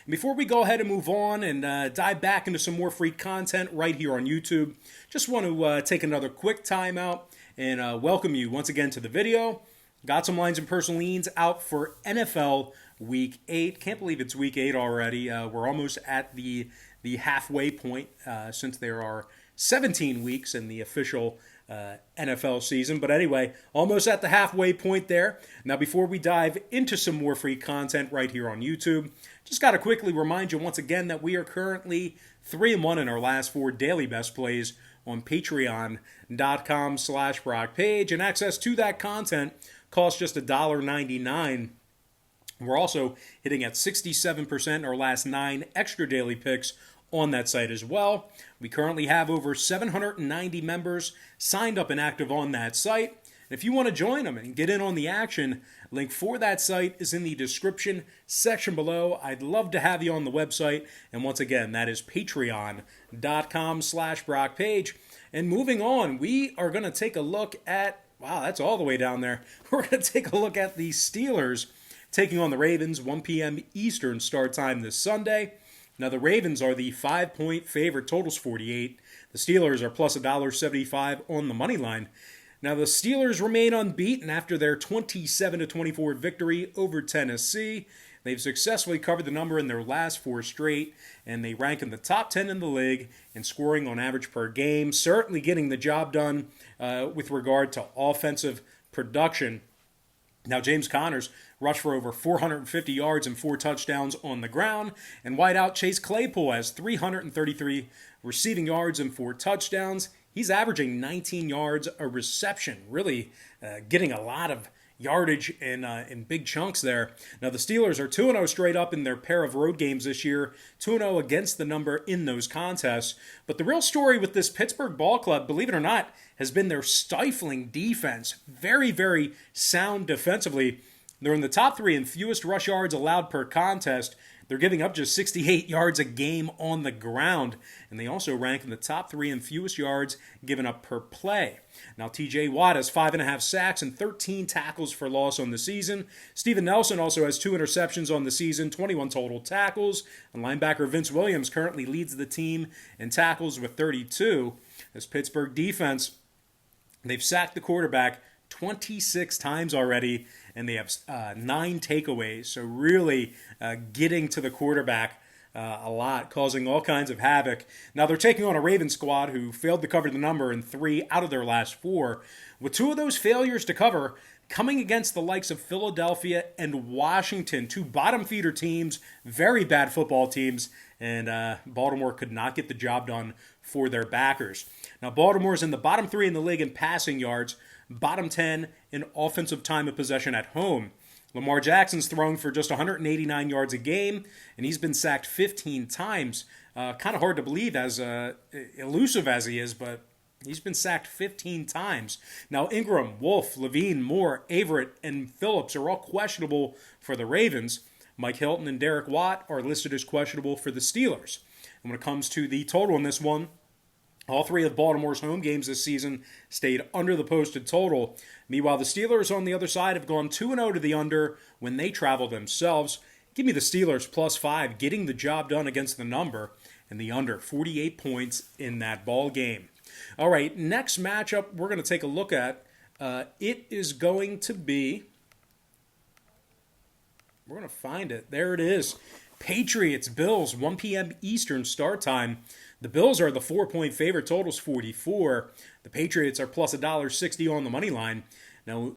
And before we go ahead and move on and dive back into some more free content right here on YouTube, just want to take another quick time out and welcome you once again to the video. Got some lines and personal leans out for NFL Week 8. Can't believe it's Week 8 already. We're almost at the halfway point since there are 17 weeks in the official NFL season. But anyway, almost at the halfway point there. Now, before we dive into some more free content right here on YouTube, just got to quickly remind you once again that we are currently 3-1 in our last 4 daily best plays on patreon.com/BrockPage, and access to that content costs just $1.99. We're also hitting at 67% in our last 9 extra daily picks on that site as well. We currently have over 790 members signed up and active on that site. And if you want to join them and get in on the action, link for that site is in the description section below. I'd love to have you on the website. And once again, that is patreon.com/BrockPage. And moving on, we are going to take a look at, wow, that's all the way down there. We're going to take a look at the Steelers taking on the Ravens, 1 p.m. Eastern start time this Sunday. Now, the Ravens are the 5-point favorite, totals 48. The Steelers are plus $1.75 on the money line. Now, the Steelers remain unbeaten after their 27-24 victory over Tennessee. They've successfully covered the number in their last 4 straight, and they rank in the top 10 in the league in scoring on average per game, certainly getting the job done with regard to offensive production. Now, James Connors rushed for over 450 yards and 4 touchdowns on the ground, and wideout Chase Claypool has 333 receiving yards and 4 touchdowns. He's averaging 19 yards a reception, really getting a lot of yardage in big chunks there. Now, the Steelers are 2-0 straight up in their pair of road games this year, 2-0 against the number in those contests. But the real story with this Pittsburgh ball club, believe it or not, has been their stifling defense. Very, very sound defensively. They're in the top 3 in fewest rush yards allowed per contest. They're giving up just 68 yards a game on the ground, and they also rank in the top 3 in fewest yards given up per play. Now, T.J. Watt has 5.5 sacks and 13 tackles for loss on the season. Steven Nelson also has 2 interceptions on the season, 21 total tackles. And linebacker Vince Williams currently leads the team in tackles with 32. This Pittsburgh defense, they've sacked the quarterback 26 times already, and they have 9 takeaways. So really getting to the quarterback a lot, causing all kinds of havoc. Now, they're taking on a Ravens squad who failed to cover the number in 3 out of their last 4, with 2 of those failures to cover coming against the likes of Philadelphia and Washington, 2 bottom feeder teams, very bad football teams, and Baltimore could not get the job done for their backers. Now, Baltimore's in the bottom 3 in the league in passing yards, bottom 10 in offensive time of possession at home. Lamar Jackson's thrown for just 189 yards a game, and he's been sacked 15 times. Kind of hard to believe, as elusive as he is, but he's been sacked 15 times. Now, Ingram, Wolf, Levine, Moore, Averett, and Phillips are all questionable for the Ravens. Mike Hilton and Derek Watt are listed as questionable for the Steelers. And when it comes to the total in this one, all 3 of Baltimore's home games this season stayed under the posted total. Meanwhile, the Steelers on the other side have gone 2-0 to the under when they travel themselves. Give me the Steelers plus 5, getting the job done against the number, and the under 48 points in that ball game. All right, next matchup we're going to take a look at. It is going to be, we're going to find it. There it is. Patriots, Bills, 1 p.m. Eastern start time. The Bills are the 4-point favorite, totals 44. The Patriots are plus $1.60 on the money line. Now,